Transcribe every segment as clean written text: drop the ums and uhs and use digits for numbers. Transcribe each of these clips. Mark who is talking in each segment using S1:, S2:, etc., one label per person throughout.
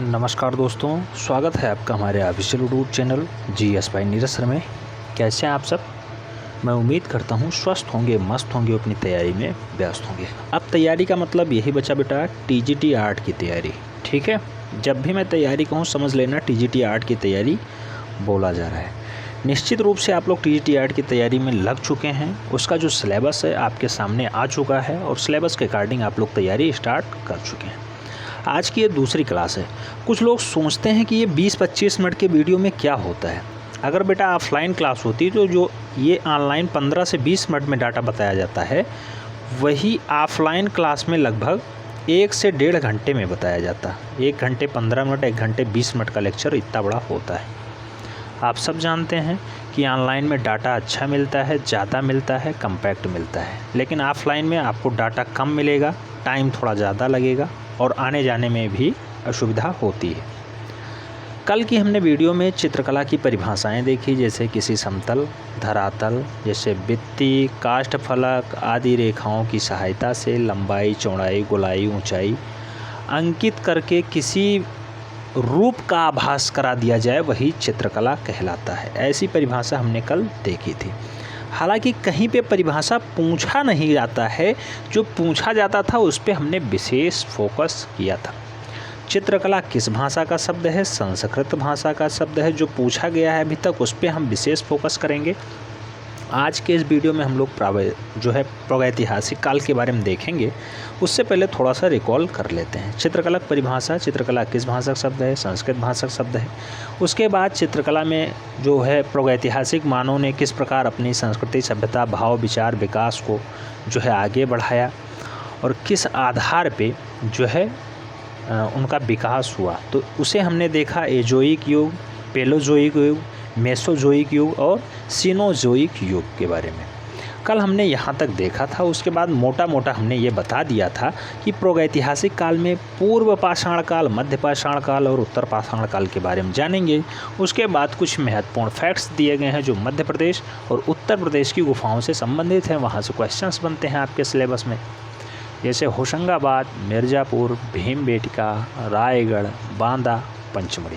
S1: नमस्कार दोस्तों, स्वागत है आपका हमारे official YouTube channel GS by Neeraj sir में। कैसे हैं आप सब? मैं उम्मीद करता हूं स्वस्थ होंगे, मस्त होंगे, अपनी तैयारी में व्यस्त होंगे। अब तैयारी का मतलब यही बचा बेटा, TGT आर्ट की तैयारी। ठीक है, जब भी मैं तैयारी कहूँ समझ लेना TGT आर्ट की तैयारी बोला जा रहा है। निश्चित रूप से आप लोग TGT आर्ट की तैयारी में लग चुके हैं। उसका जो सिलेबस है आपके सामने आ चुका है और सिलेबस के अकॉर्डिंग आप लोग तैयारी स्टार्ट कर चुके हैं। आज की ये दूसरी क्लास है। कुछ लोग सोचते हैं कि ये 20-25 मिनट के वीडियो में क्या होता है। अगर बेटा ऑफलाइन क्लास होती तो जो ये ऑनलाइन 15 से 20 मिनट में डाटा बताया जाता है, वही ऑफलाइन क्लास में लगभग 1 से 1.5 घंटे में बताया जाता। 1 घंटे 15 मिनट, 1 घंटे 20 मिनट का लेक्चर इतना बड़ा होता है। आप सब जानते हैं कि ऑनलाइन में डाटा अच्छा मिलता है, ज़्यादा मिलता है, कम्पैक्ट मिलता है, लेकिन ऑफलाइन में आपको डाटा कम मिलेगा, टाइम थोड़ा ज़्यादा लगेगा और आने जाने में भी असुविधा होती है। कल की हमने वीडियो में चित्रकला की परिभाषाएं देखी, जैसे किसी समतल, धरातल, जैसे भित्ति, काष्ठफलक आदि रेखाओं की सहायता से लंबाई, चौड़ाई, गोलाई, ऊंचाई अंकित करके किसी रूप का आभास करा दिया जाए, वही चित्रकला कहलाता है। ऐसी परिभाषा हमने कल देखी थी। हालांकि कहीं पे परिभाषा पूछा नहीं जाता है, जो पूछा जाता था उस पे हमने विशेष फोकस किया था। चित्रकला किस भाषा का शब्द है? संस्कृत भाषा का शब्द है। जो पूछा गया है अभी तक उस पे हम विशेष फोकस करेंगे। आज के इस वीडियो में हम लोग जो है प्रागैतिहासिक काल के बारे में देखेंगे। उससे पहले थोड़ा सा रिकॉल कर लेते हैं। चित्रकला परिभाषा, चित्रकला किस भाषा का शब्द है? संस्कृत भाषा का शब्द है। उसके बाद चित्रकला में जो है प्रागैतिहासिक मानवों ने किस प्रकार अपनी संस्कृति, सभ्यता, भाव, विचार, विकास को जो है आगे बढ़ाया और किस आधार पे जो है उनका विकास हुआ, तो उसे हमने देखा। एजोइक युग, पेलोजोइक युग, मेसोजोइक युग और सिनोजोइक युग के बारे में कल हमने यहाँ तक देखा था। उसके बाद मोटा मोटा हमने ये बता दिया था कि प्रागैतिहासिक काल में पूर्व पाषाण काल, मध्य पाषाण काल और उत्तर पाषाण काल के बारे में जानेंगे। उसके बाद कुछ महत्वपूर्ण फैक्ट्स दिए गए हैं जो मध्य प्रदेश और उत्तर प्रदेश की गुफाओं से संबंधित हैं। वहाँ से क्वेश्चंस बनते हैं आपके सिलेबस में, जैसे होशंगाबाद, मिर्ज़ापुर, भीमबेटका, रायगढ़, बांदा, पंचमढ़ी।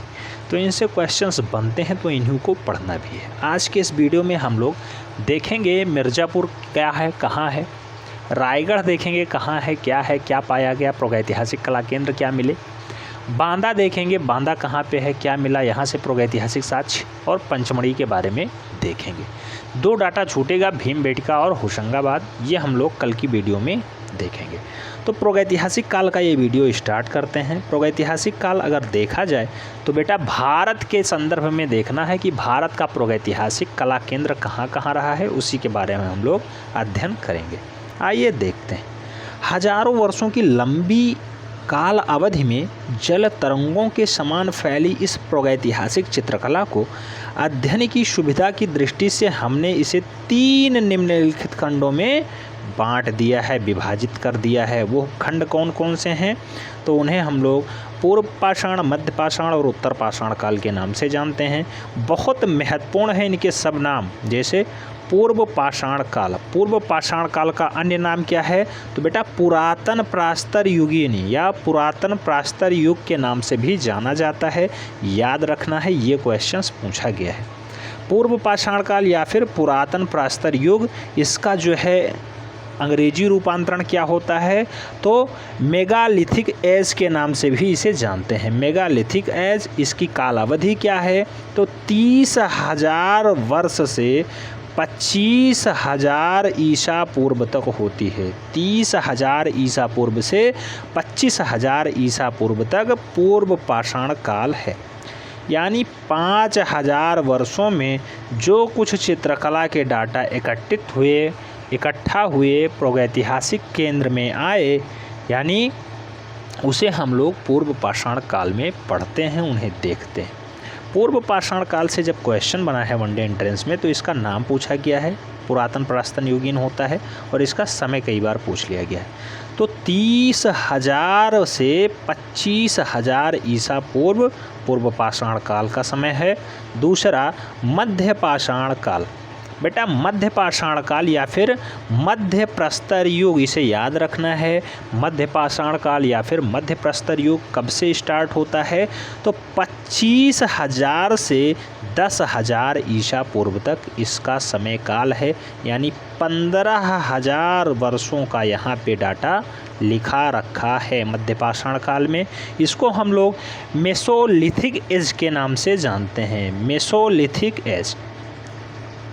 S1: तो इनसे क्वेश्चंस बनते हैं, तो इन्हीं को पढ़ना भी है। आज के इस वीडियो में हम लोग देखेंगे मिर्ज़ापुर क्या है, कहाँ है, रायगढ़ देखेंगे कहाँ है, क्या पाया गया, प्रागैतिहासिक कला केंद्र क्या मिले, बांदा देखेंगे, बांदा कहाँ पे है, क्या मिला यहाँ से प्रागैतिहासिक साक्ष्य, और पंचमढ़ी के बारे में देखेंगे। 2 डाटा छूटेगा, भीमबेटका और होशंगाबाद, ये हम लोग कल की वीडियो में देखेंगे। तो प्रागैतिहासिक काल का ये वीडियो स्टार्ट करते हैं। प्रागैतिहासिक काल अगर देखा जाए तो बेटा भारत के संदर्भ में देखना है कि भारत का प्रागैतिहासिक कला केंद्र कहाँ कहाँ रहा है, उसी के बारे में हम लोग अध्ययन करेंगे। आइए देखते हैं। हजारों वर्षों की लंबी काल अवधि में जल तरंगों के समान फैली इस प्रागैतिहासिक चित्रकला को अध्ययन की सुविधा की दृष्टि से हमने इसे 3 निम्नलिखित खंडों में बांट दिया है, विभाजित कर दिया है। वो खंड कौन कौन से हैं? तो उन्हें हम लोग पूर्व पाषाण, मध्य पाषाण और उत्तर पाषाण काल के नाम से जानते हैं। बहुत महत्वपूर्ण है इनके सब नाम, जैसे पूर्व पाषाण काल। पूर्व पाषाण काल का अन्य नाम क्या है? तो बेटा पुरातन प्रास्तर युगीन या पुरातन प्रास्तर युग के नाम से भी जाना जाता है। याद रखना है, ये क्वेश्चंस पूछा गया है। पूर्व पाषाण काल या फिर पुरातन प्रास्तर युग, इसका जो है अंग्रेजी रूपांतरण क्या होता है? तो मेगालिथिक एज के नाम से भी इसे जानते हैं। मेगालिथिक एज, इसकी कालावधि क्या है? तो 30,000 वर्ष से 25,000 ईसा पूर्व तक होती है। 30,000 ईसा पूर्व से 25,000 ईसा पूर्व तक पूर्व पाषाण काल है। यानी 5,000 वर्षों में जो कुछ चित्रकला के डाटा इकट्ठा हुए प्रागैतिहासिक केंद्र में आए, यानी उसे हम लोग पूर्व पाषाण काल में पढ़ते हैं, उन्हें देखते हैं। पूर्व पाषाण काल से जब क्वेश्चन बना है वनडे एंट्रेंस में, तो इसका नाम पूछा गया है, पुरातन प्रास्तन युगीन होता है, और इसका समय कई बार पूछ लिया गया है। तो 30,000 से 25,000 ईसा पूर्व पूर्व पाषाण काल का समय है। दूसरा मध्य पाषाण काल, बेटा मध्य पाषाण काल या फिर मध्य प्रस्तर युग, इसे याद रखना है। मध्य पाषाण काल या फिर मध्य प्रस्तर युग कब से स्टार्ट होता है? तो 25,000 से 10,000 ईसा पूर्व तक इसका समय काल है, यानी 15,000 वर्षों का यहाँ पे डाटा लिखा रखा है मध्य पाषाण काल में। इसको हम लोग मेसोलिथिक एज के नाम से जानते हैं, मेसोलिथिक एज।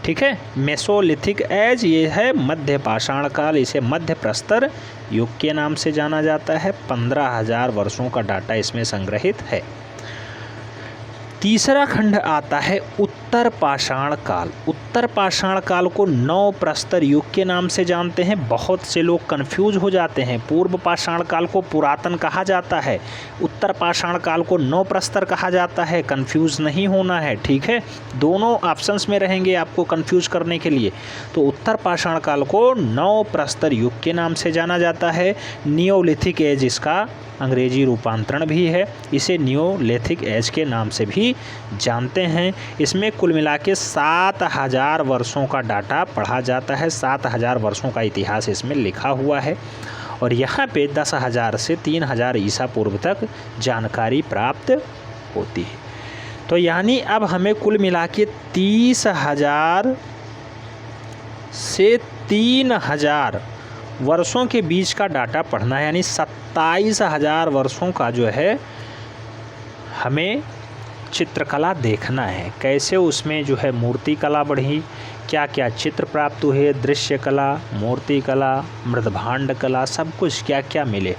S1: ठीक है, मेसोलिथिक एज ये है मध्य पाषाण काल, इसे मध्य प्रस्तर युग के नाम से जाना जाता है। 15,000 वर्षों का डाटा इसमें संग्रहित है। तीसरा खंड आता है उत्तर पाषाण काल। उत्तर पाषाण काल को नव प्रस्तर युग के नाम से जानते हैं। बहुत से लोग कंफ्यूज हो जाते हैं। पूर्व पाषाण काल को पुरातन कहा जाता है, उत्तर पाषाण काल को नव प्रस्तर कहा जाता है। कंफ्यूज नहीं होना है, ठीक है। दोनों ऑप्शंस में रहेंगे आपको कंफ्यूज करने के लिए। तो उत्तर पाषाण काल को नव प्रस्तर युग के नाम से जाना जाता है। नियोलिथिक एज इसका अंग्रेजी रूपांतरण भी है, इसे नियोलिथिक एज के नाम से भी जानते हैं। इसमें कुल मिला के 7,000 वर्षों का डाटा पढ़ा जाता है। 7,000 वर्षों का इतिहास इसमें लिखा हुआ है और यहाँ पे 10,000 से 3,000 ईसा पूर्व तक जानकारी प्राप्त होती है। तो यानी अब हमें कुल मिला के 30,000 से 3,000 वर्षों के बीच का डाटा पढ़ना है, यानी 27,000 वर्षों का जो है हमें चित्रकला देखना है। कैसे उसमें जो है मूर्ति कला बढ़ी, क्या क्या चित्र प्राप्त हुए, दृश्य कला, मूर्ति कला, मृदभांड कला, सब कुछ क्या क्या मिले।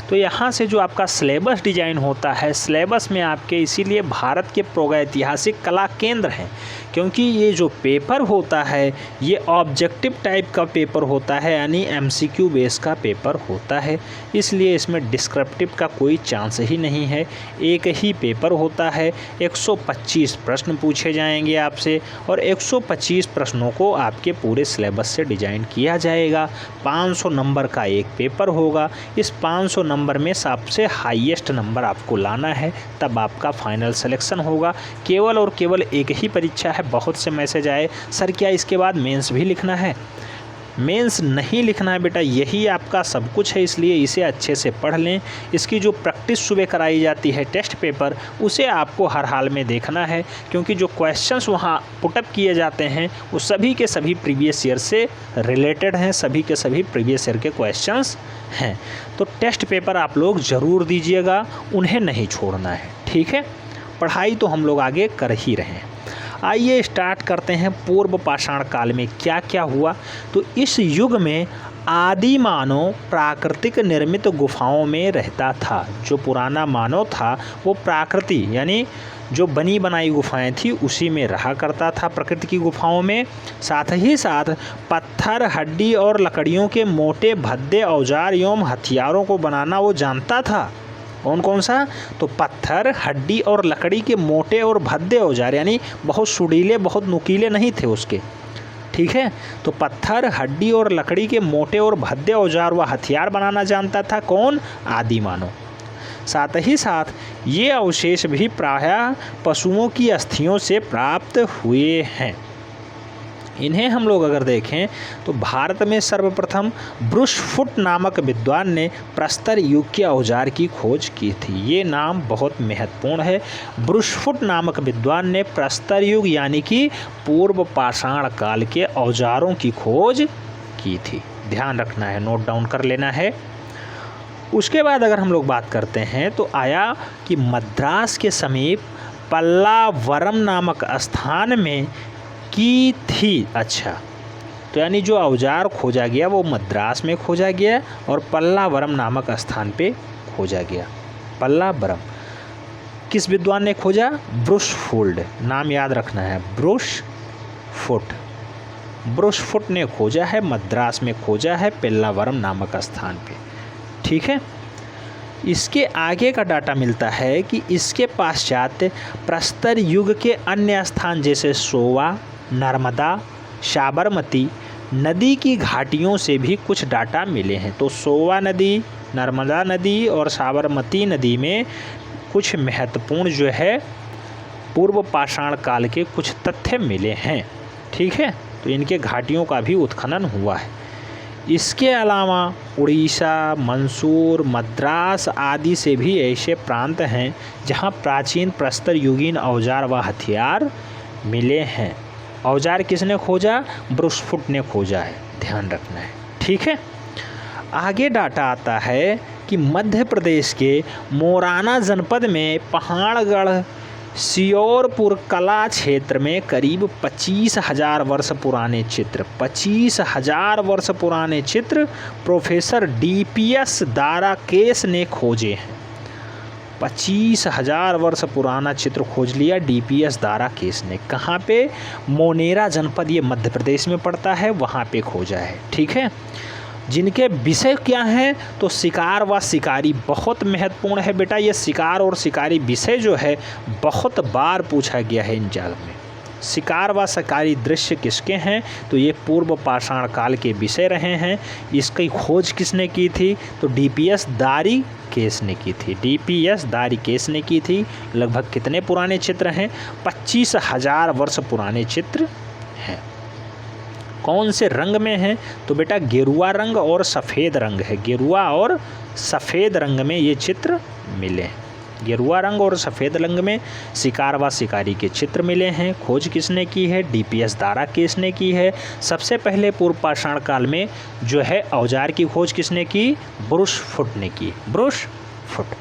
S1: तो यहाँ से जो आपका सिलेबस डिजाइन होता है, सिलेबस में आपके इसीलिए भारत के प्रागैतिहासिक कला केंद्र हैं, क्योंकि ये जो पेपर होता है ये ऑब्जेक्टिव टाइप का पेपर होता है, यानी एमसीक्यू बेस का पेपर होता है। इसलिए इसमें डिस्क्रिप्टिव का कोई चांस ही नहीं है। एक ही पेपर होता है, 125 प्रश्न पूछे जाएंगे आपसे और 125 प्रश्नों को आपके पूरे सिलेबस से डिजाइन किया जाएगा। 500 नंबर का एक पेपर होगा। इस 500 नंबर में सबसे हाईएस्ट नंबर आपको लाना है, तब आपका फाइनल सिलेक्शन होगा। केवल और केवल एक ही परीक्षा है। बहुत से मैसेज आए, सर क्या इसके बाद मेंस भी लिखना है? मेंस नहीं लिखना है बेटा, यही आपका सब कुछ है, इसलिए इसे अच्छे से पढ़ लें। इसकी जो प्रैक्टिस सुबह कराई जाती है टेस्ट पेपर, उसे आपको हर हाल में देखना है, क्योंकि जो क्वेश्चंस वहाँ पुटअप किए जाते हैं वो सभी के सभी प्रीवियस ईयर से रिलेटेड हैं, सभी के सभी प्रीवियस ईयर के क्वेश्चंस हैं। तो टेस्ट पेपर आप लोग ज़रूर दीजिएगा, उन्हें नहीं छोड़ना है, ठीक है। पढ़ाई तो हम लोग आगे कर ही रहे हैं। आइए स्टार्ट करते हैं पूर्व पाषाण काल में क्या क्या हुआ। तो इस युग में आदि मानव प्राकृतिक निर्मित गुफाओं में रहता था। जो पुराना मानव था वो प्राकृति यानी जो बनी बनाई गुफाएं थी उसी में रहा करता था, प्रकृति की गुफाओं में। साथ ही साथ पत्थर, हड्डी और लकड़ियों के मोटे भद्दे औजार एवं हथियारों को बनाना वो जानता था। कौन कौन सा? तो पत्थर, हड्डी और लकड़ी के मोटे और भद्दे औजार, यानी बहुत सुरीले, बहुत नुकीले नहीं थे उसके, ठीक है। तो पत्थर, हड्डी और लकड़ी के मोटे और भद्दे औजार व हथियार बनाना जानता था कौन? आदि मानव। साथ ही साथ ये अवशेष भी प्रायः पशुओं की अस्थियों से प्राप्त हुए हैं। इन्हें हम लोग अगर देखें तो भारत में सर्वप्रथम ब्रुशफुट नामक विद्वान ने प्रस्तर युग के औजार की खोज की थी। ये नाम बहुत महत्वपूर्ण है। ब्रुशफुट नामक विद्वान ने प्रस्तर युग यानी कि पूर्व पाषाण काल के औजारों की खोज की थी। ध्यान रखना है, नोट डाउन कर लेना है। उसके बाद अगर हम लोग बात करते हैं तो आया कि मद्रास के समीप पल्लावरम नामक स्थान में की थी। अच्छा, तो यानी जो औजार खोजा गया वो मद्रास में खोजा गया और पल्लावरम नामक स्थान पे खोजा गया। पल्लावरम किस विद्वान ने खोजा? ब्रुशफुट, नाम याद रखना है, ब्रुशफुट। ब्रुशफुट ने खोजा है, मद्रास में खोजा है, पल्लावरम नामक स्थान पे, ठीक है। इसके आगे का डाटा मिलता है कि इसके पश्चात प्रस्तर युग के अन्य स्थान जैसे सोवा, नर्मदा, साबरमती नदी की घाटियों से भी कुछ डाटा मिले हैं। तो सोवा नदी, नर्मदा नदी और साबरमती नदी में कुछ महत्वपूर्ण जो है पूर्व पाषाण काल के कुछ तथ्य मिले हैं, ठीक है। तो इनके घाटियों का भी उत्खनन हुआ है। इसके अलावा उड़ीसा, मंसूर, मद्रास आदि से भी ऐसे प्रांत हैं जहां प्राचीन प्रस्तर युगीन औजार व हथियार मिले हैं। औजार किसने खोजा? ब्रुसफुट ने खोजा है, ध्यान रखना है, ठीक है। आगे डाटा आता है कि मध्य प्रदेश के मोराना जनपद में पहाड़गढ़ सियोरपुर कला क्षेत्र में करीब 25,000 वर्ष पुराने चित्र 25,000 वर्ष पुराने चित्र प्रोफेसर DPS दाराकेस ने खोजे हैं। 25,000 वर्ष पुराना चित्र खोज लिया DPS दाराकेस ने। कहाँ पे? मोनेरा जनपद, ये मध्य प्रदेश में पड़ता है, वहाँ पे खोजा है, ठीक है। जिनके विषय क्या हैं? तो शिकार व शिकारी बहुत महत्वपूर्ण है बेटा। ये शिकार और शिकारी विषय जो है बहुत बार पूछा गया है एग्जाम में। शिकार व शिकारी दृश्य किसके हैं? तो ये पूर्व पाषाण काल के विषय रहे हैं। इसकी खोज किसने की थी? तो DPS दाराकेस ने की थी। DPS दाराकेस ने की थी। लगभग कितने पुराने चित्र हैं? 25,000 वर्ष पुराने चित्र हैं। कौन से रंग में है? तो बेटा गेरुआ रंग और सफ़ेद रंग है। गेरुआ और सफ़ेद रंग में ये चित्र मिले हैं। गेरुआ रंग और सफ़ेद रंग में शिकार व शिकारी के चित्र मिले हैं। खोज किसने की है? DPS दाराकेस ने की है। सबसे पहले पूर्व पाषाण काल में जो है औजार की खोज किसने की? ब्रुसफुट ने की। ब्रुसफुट।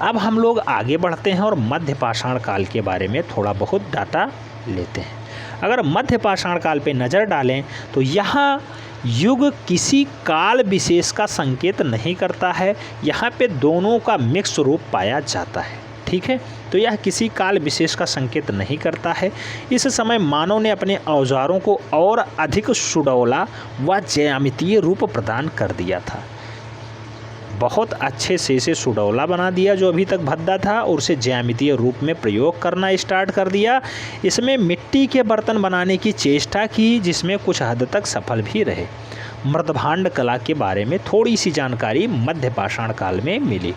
S1: अब हम लोग आगे बढ़ते हैं और मध्य पाषाण काल के बारे में थोड़ा बहुत डाटा लेते हैं। अगर मध्य पाषाण काल पे नज़र डालें तो यहाँ युग किसी काल विशेष का संकेत नहीं करता है। यहाँ पे दोनों का मिक्स रूप पाया जाता है, ठीक है। तो यह किसी काल विशेष का संकेत नहीं करता है। इस समय मानव ने अपने औजारों को और अधिक सुडौला व ज्यामितीय रूप प्रदान कर दिया था। बहुत अच्छे से इसे सुडौला बना दिया जो अभी तक भद्दा था, और उसे ज्यामितीय रूप में प्रयोग करना स्टार्ट कर दिया। इसमें मिट्टी के बर्तन बनाने की चेष्टा की, जिसमें कुछ हद तक सफल भी रहे। मृदभांड कला के बारे में थोड़ी सी जानकारी मध्य पाषाण काल में मिली,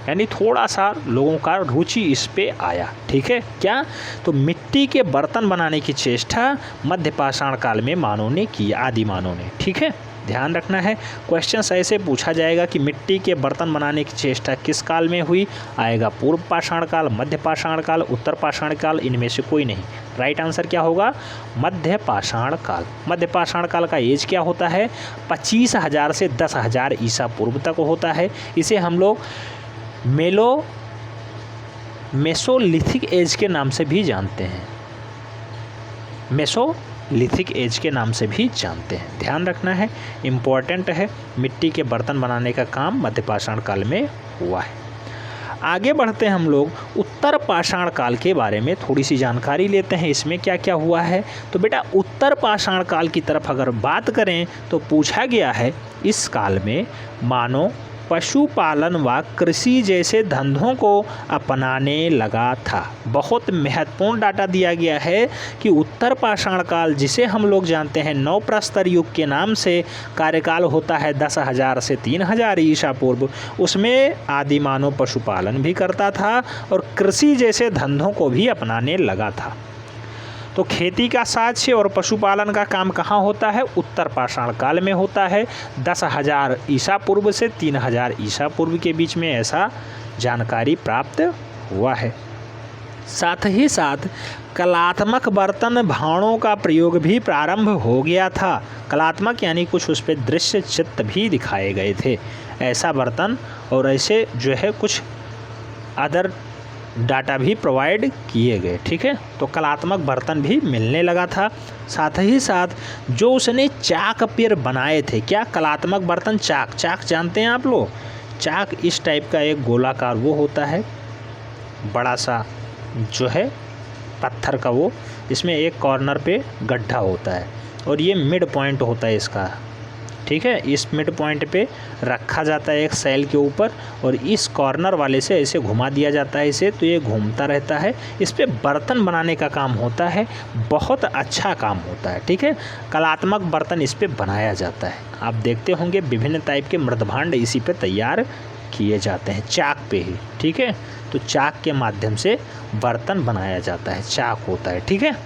S1: यानी थोड़ा सा लोगों का रुचि इस पे आया, ठीक है। क्या? तो मिट्टी के बर्तन बनाने की चेष्टा मध्य पाषाण काल में मानव ने की, आदि मानव ने, ठीक है। ध्यान रखना है, क्वेश्चन ऐसे पूछा जाएगा कि मिट्टी के बर्तन बनाने की चेष्टा किस काल में हुई? आएगा पूर्व पाषाण काल, मध्य पाषाण काल, उत्तर पाषाण काल, इनमें से कोई नहीं। राइट आंसर क्या होगा? मध्य पाषाण काल। मध्य पाषाण काल का एज क्या होता है? 25,000 से 10,000 ईसा पूर्व तक होता है। इसे हम लोग मेसोलिथिक एज के नाम से भी जानते हैं। मेसोलिथिक एज के नाम से भी जानते हैं। ध्यान रखना है, इम्पॉर्टेंट है। मिट्टी के बर्तन बनाने का काम मध्य पाषाण काल में हुआ है। आगे बढ़ते हैं हम लोग उत्तर पाषाण काल के बारे में थोड़ी सी जानकारी लेते हैं। इसमें क्या क्या हुआ है? तो बेटा उत्तर पाषाण काल की तरफ अगर बात करें तो पूछा गया है इस काल में मानव पशुपालन व कृषि जैसे धंधों को अपनाने लगा था। बहुत महत्वपूर्ण डाटा दिया गया है कि उत्तर पाषाण काल, जिसे हम लोग जानते हैं नव प्रस्तर युग के नाम से, कार्यकाल होता है 10,000 से 3,000 ईसा पूर्व। उसमें आदि मानव पशुपालन भी करता था और कृषि जैसे धंधों को भी अपनाने लगा था। तो खेती का साक्ष्य और पशुपालन का काम कहाँ होता है? उत्तर पाषाण काल में होता है। 10,000 ईसा पूर्व से 3,000 ईसा पूर्व के बीच में ऐसा जानकारी प्राप्त हुआ है। साथ ही साथ कलात्मक बर्तन भाणों का प्रयोग भी प्रारंभ हो गया था। कलात्मक यानी कुछ उस पर दृश्य चित्र भी दिखाए गए थे, ऐसा बर्तन, और ऐसे जो है कुछ अदर डाटा भी प्रोवाइड किए गए, ठीक है। तो कलात्मक बर्तन भी मिलने लगा था। साथ ही साथ जो उसने चाक पेर बनाए थे, क्या कलात्मक बर्तन, चाक जानते हैं आप लोग? चाक इस टाइप का एक गोलाकार वो होता है, बड़ा सा जो है पत्थर का वो, इसमें एक कॉर्नर पे गड्ढा होता है और ये मिड पॉइंट होता है इसका, ठीक है। इस मिड पॉइंट पे रखा जाता है एक सैल के ऊपर और इस कॉर्नर वाले से ऐसे घुमा दिया जाता है इसे, तो ये घूमता रहता है। इस पे बर्तन बनाने का काम होता है, बहुत अच्छा काम होता है, ठीक है। कलात्मक बर्तन इस पे बनाया जाता है। आप देखते होंगे विभिन्न टाइप के मृदभांड इसी पे तैयार किए जाते हैं, चाक पे ही, ठीक है। तो चाक के माध्यम से बर्तन बनाया जाता है, चाक होता है, ठीक है।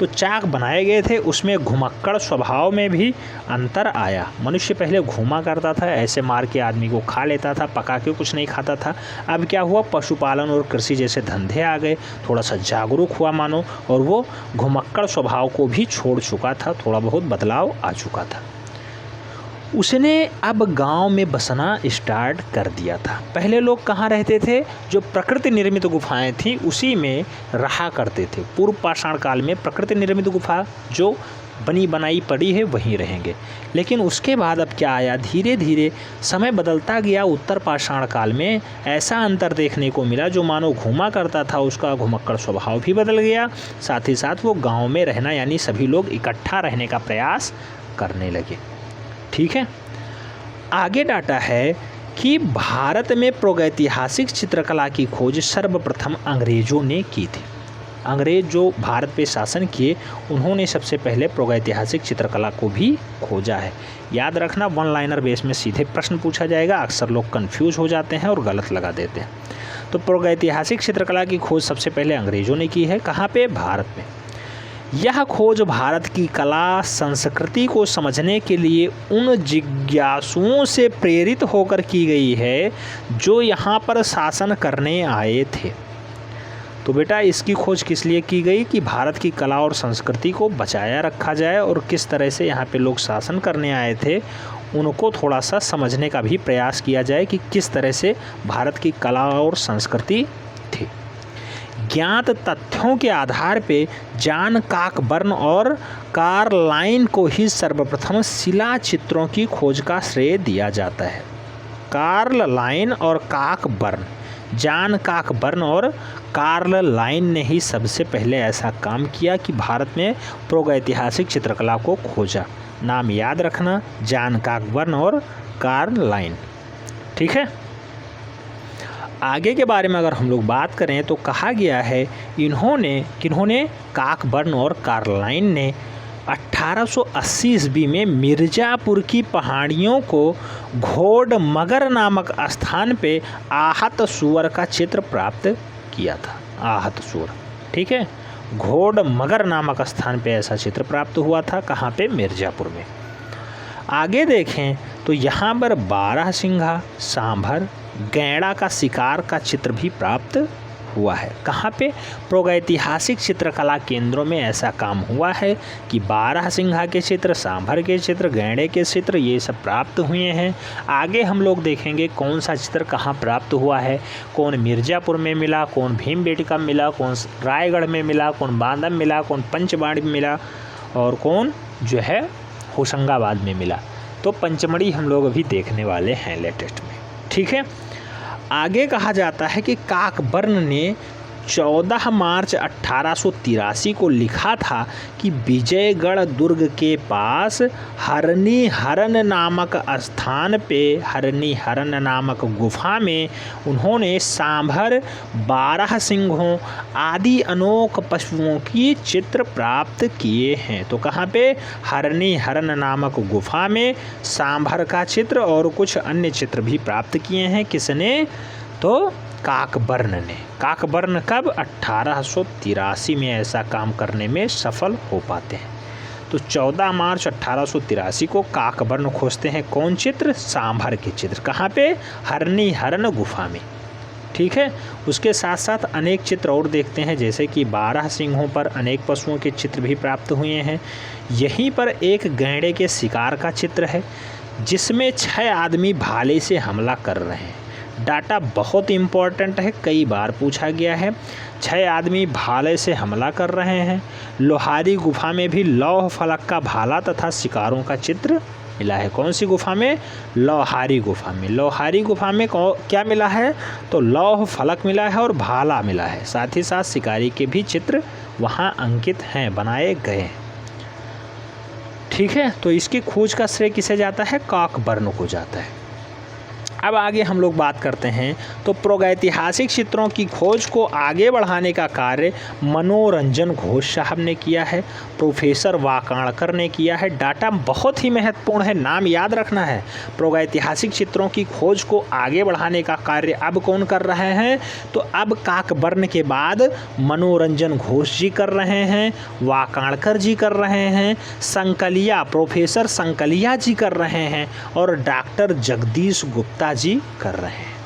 S1: तो चाक बनाए गए थे, उसमें घुमक्कड़ स्वभाव में भी अंतर आया। मनुष्य पहले घूमा करता था, ऐसे मार के आदमी को खा लेता था, पका के कुछ नहीं खाता था। अब क्या हुआ, पशुपालन और कृषि जैसे धंधे आ गए, थोड़ा सा जागरूक हुआ मानो, और वो घुमक्कड़ स्वभाव को भी छोड़ चुका था, थोड़ा बहुत बदलाव आ चुका था। उसने अब गांव में बसना स्टार्ट कर दिया था। पहले लोग कहाँ रहते थे, जो प्रकृति निर्मित गुफाएं थी उसी में रहा करते थे। पूर्व पाषाण काल में प्रकृति निर्मित गुफा जो बनी बनाई पड़ी है वहीं रहेंगे। लेकिन उसके बाद अब क्या आया, धीरे धीरे समय बदलता गया। उत्तर पाषाण काल में ऐसा अंतर देखने को मिला, जो मानो घूमा करता था उसका घुमक्कड़ स्वभाव भी बदल गया, साथ ही साथ वो गाँव में रहना यानी सभी लोग इकट्ठा रहने का प्रयास करने लगे। ठीक है, आगे डाटा है कि भारत में प्रागैतिहासिक चित्रकला की खोज सर्वप्रथम अंग्रेजों ने की थी। अंग्रेज जो भारत पे शासन किए, उन्होंने सबसे पहले प्रागैतिहासिक चित्रकला को भी खोजा है। याद रखना, वन लाइनर बेस में सीधे प्रश्न पूछा जाएगा, अक्सर लोग कंफ्यूज हो जाते हैं और गलत लगा देते हैं। तो प्रागैतिहासिक चित्रकला की खोज सबसे पहले अंग्रेजों ने की है। कहाँ पे, भारत में। यह खोज भारत की कला संस्कृति को समझने के लिए उन जिज्ञासुओं से प्रेरित होकर की गई है जो यहाँ पर शासन करने आए थे। तो बेटा इसकी खोज किस लिए की गई कि भारत की कला और संस्कृति को बचाया रखा जाए, और किस तरह से यहाँ पे लोग शासन करने आए थे उनको थोड़ा सा समझने का भी प्रयास किया जाए कि किस तरह से भारत की कला और संस्कृति थी। ज्ञात तथ्यों के आधार पे जॉन कॉकबर्न और कार्लाइन को ही सर्वप्रथम शिला चित्रों की खोज का श्रेय दिया जाता है। कार्लाइन और कॉकबर्न, जॉन कॉकबर्न और कार्लाइन ने ही सबसे पहले ऐसा काम किया कि भारत में प्रागैतिहासिक चित्रकला को खोजा। नाम याद रखना, जॉन कॉकबर्न और कार्लाइन। ठीक है, आगे के बारे में अगर हम लोग बात करें तो कहा गया है किन्होंने कॉकबर्न और कार्लाइन ने 1880 ईस्वी में मिर्ज़ापुर की पहाड़ियों को घोड़मगर नामक स्थान पे आहत सूअर का चित्र प्राप्त किया था। आहत सूअर, ठीक है, घोड़मगर नामक स्थान पे ऐसा चित्र प्राप्त हुआ था। कहाँ पे, मिर्ज़ापुर में। आगे देखें तो यहाँ पर बारहसिंघा, सांभर, गैंडा का शिकार का चित्र भी प्राप्त हुआ है। कहाँ पे, प्रागैतिहासिक चित्रकला केंद्रों में ऐसा काम हुआ है कि बारहसिंघा के चित्र, सांभर के चित्र, गैंडे के चित्र ये सब प्राप्त हुए हैं। आगे हम लोग देखेंगे कौन सा चित्र कहाँ प्राप्त हुआ है, कौन मिर्ज़ापुर में मिला, कौन भीमबेटका मिला, कौन रायगढ़ में मिला, कौन बांदा में मिला, कौन पंचमढ़ी में मिला, और कौन जो है होशंगाबाद में मिला। तो पंचमढ़ी हम लोग अभी देखने वाले हैं लेटेस्ट में। ठीक है, आगे कहा जाता है कि कॉकबर्न ने 14 मार्च 1883 को लिखा था कि विजयगढ़ दुर्ग के पास हरनीहरन नामक स्थान पे, हरनीहरन नामक गुफा में उन्होंने सांभर, बारहसिंघों आदि अनोख पशुओं की चित्र प्राप्त किए हैं। तो कहाँ पे, हरनीहरन नामक गुफा में सांभर का चित्र और कुछ अन्य चित्र भी प्राप्त किए हैं। किसने, तो कॉकबर्न ने। कॉकबर्न कब, 1883 में ऐसा काम करने में सफल हो पाते हैं। तो 14 मार्च 1883 को कॉकबर्न खोजते हैं कौन चित्र, सांभर के चित्र। कहाँ पे, हरनीहरन गुफा में। ठीक है, उसके साथ साथ अनेक चित्र और देखते हैं, जैसे कि बारहसिंघों पर अनेक पशुओं के चित्र भी प्राप्त हुए हैं। यहीं पर एक गैंडे के शिकार का चित्र है जिसमें 6 आदमी भाले से हमला कर रहे हैं। डाटा बहुत इम्पॉर्टेंट है, कई बार पूछा गया है। 6 आदमी भाले से हमला कर रहे हैं। लोहारी गुफा में भी लौह फलक का भाला तथा शिकारों का चित्र मिला है। कौन सी गुफा में, लोहारी गुफा में। लोहारी गुफा में क्या मिला है, तो लौह फलक मिला है और भाला मिला है। साथ ही साथ शिकारी के भी चित्र वहाँ अंकित हैं, बनाए गए हैं। ठीक है, तो इसकी खोज का श्रेय किसे जाता है, कॉकबर्न को जाता है। अब आगे हम लोग बात करते हैं तो प्रागैतिहासिक चित्रों की खोज को आगे बढ़ाने का कार्य मनोरंजन घोष साहब ने किया है, प्रोफेसर वाकाणकर ने किया है। डाटा बहुत ही महत्वपूर्ण है, नाम याद रखना है। प्रागैतिहासिक चित्रों की खोज को आगे बढ़ाने का कार्य अब कौन कर रहे हैं? तो अब काकबर्न के बाद मनोरंजन घोष जी कर रहे हैं, वाकाणकर जी कर रहे हैं, संकलिया प्रोफेसर संकलिया जी कर रहे हैं और डॉक्टर जगदीश गुप्ता जी कर रहे हैं।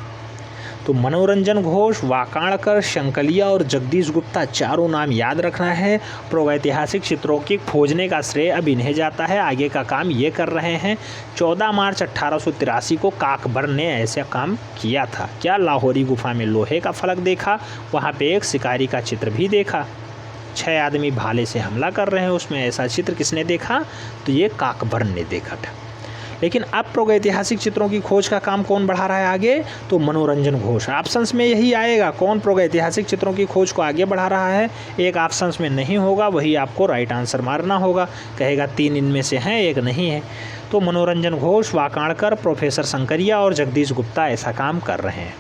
S1: तो मनोरंजन घोष, वाकाणकर, संकलिया और जगदीश गुप्ता चारों नाम याद रखना है। प्रागैतिहासिक चित्रों की खोजने का श्रेय अब इन्हें जाता है, आगे का काम ये कर रहे हैं। 14 मार्च 1883 को काकबर्न ने ऐसा काम किया था। क्या? लाहौरी गुफा में लोहे का फलक देखा, वहाँ पे एक शिकारी का चित्र भी देखा, 6 आदमी भाले से हमला कर रहे हैं, उसमें ऐसा चित्र किसने देखा? तो ये काकबर्न ने देखा था। लेकिन अब प्रागैतिहासिक चित्रों की खोज का काम कौन बढ़ा रहा है आगे? तो मनोरंजन घोष। ऑप्शंस में यही आएगा, कौन प्रागैतिहासिक चित्रों की खोज को आगे बढ़ा रहा है। एक ऑप्शंस में नहीं होगा, वही आपको राइट आंसर मारना होगा। कहेगा 3 इनमें से हैं, एक नहीं है। तो मनोरंजन घोष, वाकाणकर, प्रोफेसर संकरिया और जगदीश गुप्ता ऐसा काम कर रहे हैं।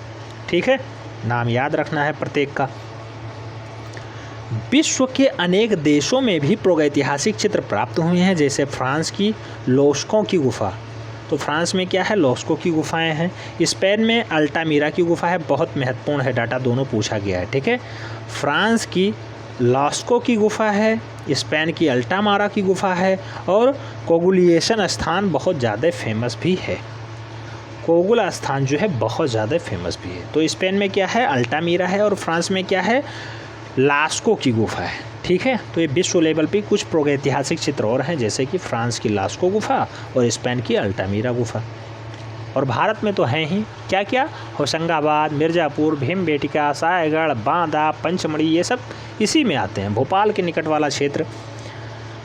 S1: ठीक है, नाम याद रखना है प्रत्येक का। विश्व के अनेक देशों में भी प्रागैतिहासिक चित्र प्राप्त हुए हैं, जैसे फ्रांस की लॉस्को की गुफा। तो फ्रांस में क्या है? लॉस्को की गुफाएं हैं। स्पेन में अल्टामीरा की गुफा है, बहुत महत्वपूर्ण है, डाटा दोनों पूछा गया है। ठीक है, फ्रांस की लॉस्को की गुफा है, स्पेन की अल्टामारा की गुफा है और कोगुलिएशन स्थान बहुत ज़्यादा फेमस भी है। कोगुला स्थान जो है बहुत ज़्यादा फेमस भी है। तो स्पेन में क्या है? अल्टामीरा है और फ्रांस में क्या है? लास्को की गुफा है। ठीक है, तो ये विश्व लेवल पे कुछ प्रागैतिहासिक चित्र और हैं, जैसे कि फ्रांस की लास्को गुफा और स्पेन की अल्टामीरा गुफा। और भारत में तो हैं ही क्या क्या? होशंगाबाद, मिर्ज़ापुर, भीमबेटका, सायगढ़, बांदा, पंचमढ़ी, ये सब इसी में आते हैं, भोपाल के निकट वाला क्षेत्र।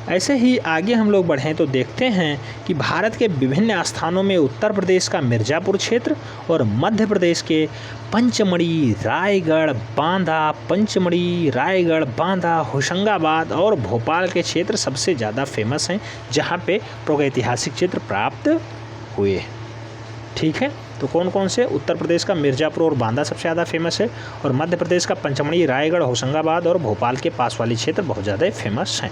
S1: ऐसे ही आगे हम लोग बढ़ें तो देखते हैं कि भारत के विभिन्न स्थानों में उत्तर प्रदेश का मिर्ज़ापुर क्षेत्र और मध्य प्रदेश के पंचमढ़ी, रायगढ़, बांदा, पंचमढ़ी, रायगढ़, बांदा, होशंगाबाद और भोपाल के क्षेत्र सबसे ज़्यादा फेमस हैं, जहाँ पे प्रागैतिहासिक चित्र प्राप्त हुए। ठीक है, तो कौन कौन से? उत्तर प्रदेश का मिर्ज़ापुर और बांदा सबसे ज़्यादा फेमस है और मध्य प्रदेश का पंचमढ़ी, रायगढ़, होशंगाबाद और भोपाल के पास वाले क्षेत्र बहुत ज़्यादा फेमस हैं।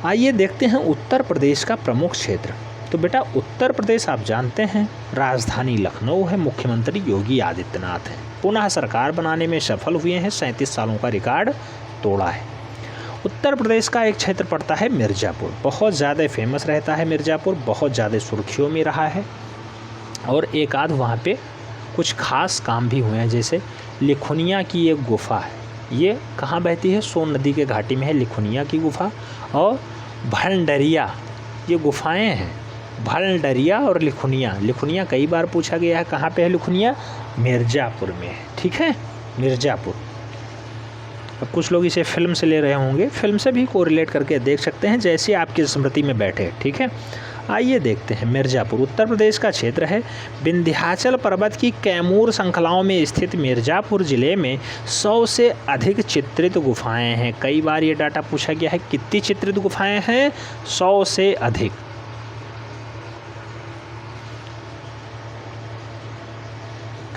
S1: आइए देखते हैं उत्तर प्रदेश का प्रमुख क्षेत्र। तो बेटा उत्तर प्रदेश आप जानते हैं राजधानी लखनऊ है, मुख्यमंत्री योगी आदित्यनाथ हैं, पुनः सरकार बनाने में सफल हुए हैं, 37 सालों का रिकॉर्ड तोड़ा है। उत्तर प्रदेश का एक क्षेत्र पड़ता है मिर्ज़ापुर, बहुत ज़्यादा फेमस रहता है मिर्ज़ापुर, बहुत ज़्यादा सुर्खियों में रहा है और एक आध वहाँ पे कुछ खास काम भी हुए हैं, जैसे लिखुनिया की एक गुफा है, ये कहाँ बहती है? सोन नदी के घाटी में है लिखुनिया की गुफा। और भलडरिया, ये गुफाएं हैं, भलडरिया और लिखुनिया। लिखुनिया कई बार पूछा गया है, कहाँ पे है लिखुनिया? मिर्ज़ापुर में है। ठीक है, मिर्ज़ापुर। अब कुछ लोग इसे फिल्म से ले रहे होंगे, फिल्म से भी कोरिलेट करके देख सकते हैं, जैसे आपकी स्मृति में बैठे। ठीक है, आइए देखते हैं। मिर्ज़ापुर उत्तर प्रदेश का क्षेत्र है। विंध्याचल पर्वत की कैमूर श्रृंखलाओं में स्थित मिर्ज़ापुर जिले में 100 से अधिक चित्रित गुफाएं हैं। कई बार ये डाटा पूछा गया है, कितनी चित्रित गुफाएं हैं? 100 से अधिक।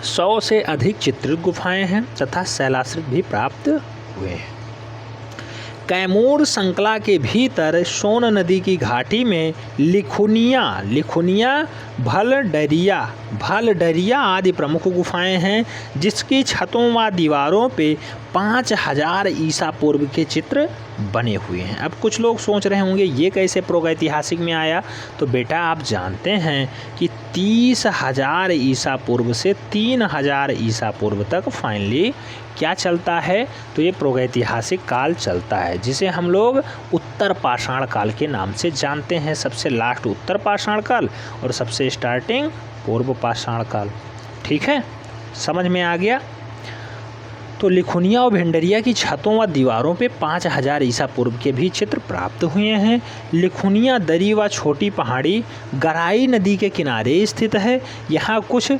S1: सौ से अधिक चित्रित गुफाएं हैं तथा शैलाश्रित भी प्राप्त हुए हैं। कैमूर श्रृंखला के भीतर सोन नदी की घाटी में लिखुनिया, भलडरिया आदि प्रमुख गुफाएं हैं, जिसकी छतों व दीवारों पे 5000 ईसा पूर्व के चित्र बने हुए हैं। अब कुछ लोग सोच रहे होंगे ये कैसे प्रागैतिहासिक में आया? तो बेटा आप जानते हैं कि 30,000 ईसा पूर्व से 3000 ईसा पूर्व तक फाइनली क्या चलता है? तो ये प्रागैतिहासिक काल चलता है, जिसे हम लोग उत्तर पाषाण काल के नाम से जानते हैं। सबसे लास्ट उत्तर पाषाण काल और सबसे स्टार्टिंग पूर्व पाषाण काल। ठीक है, समझ में आ गया? तो लिखुनिया और भिंडरिया की छतों व दीवारों पे 5000 ईसा पूर्व के भी चित्र प्राप्त हुए हैं। लिखुनिया दरी व छोटी पहाड़ी गराई नदी के किनारे स्थित है। यहाँ कुछ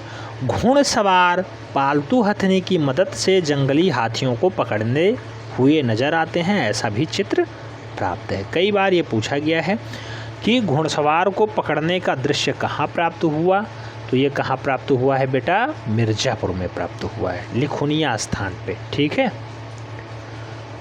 S1: घुड़सवार पालतू हथनी की मदद से जंगली हाथियों को पकड़ने हुए नजर आते हैं, ऐसा भी चित्र प्राप्त है। कई बार ये पूछा गया है कि घुड़सवार को पकड़ने का दृश्य कहाँ प्राप्त हुआ? तो ये कहाँ प्राप्त हुआ है बेटा? मिर्ज़ापुर में प्राप्त हुआ है, लिखुनिया स्थान पे। ठीक है,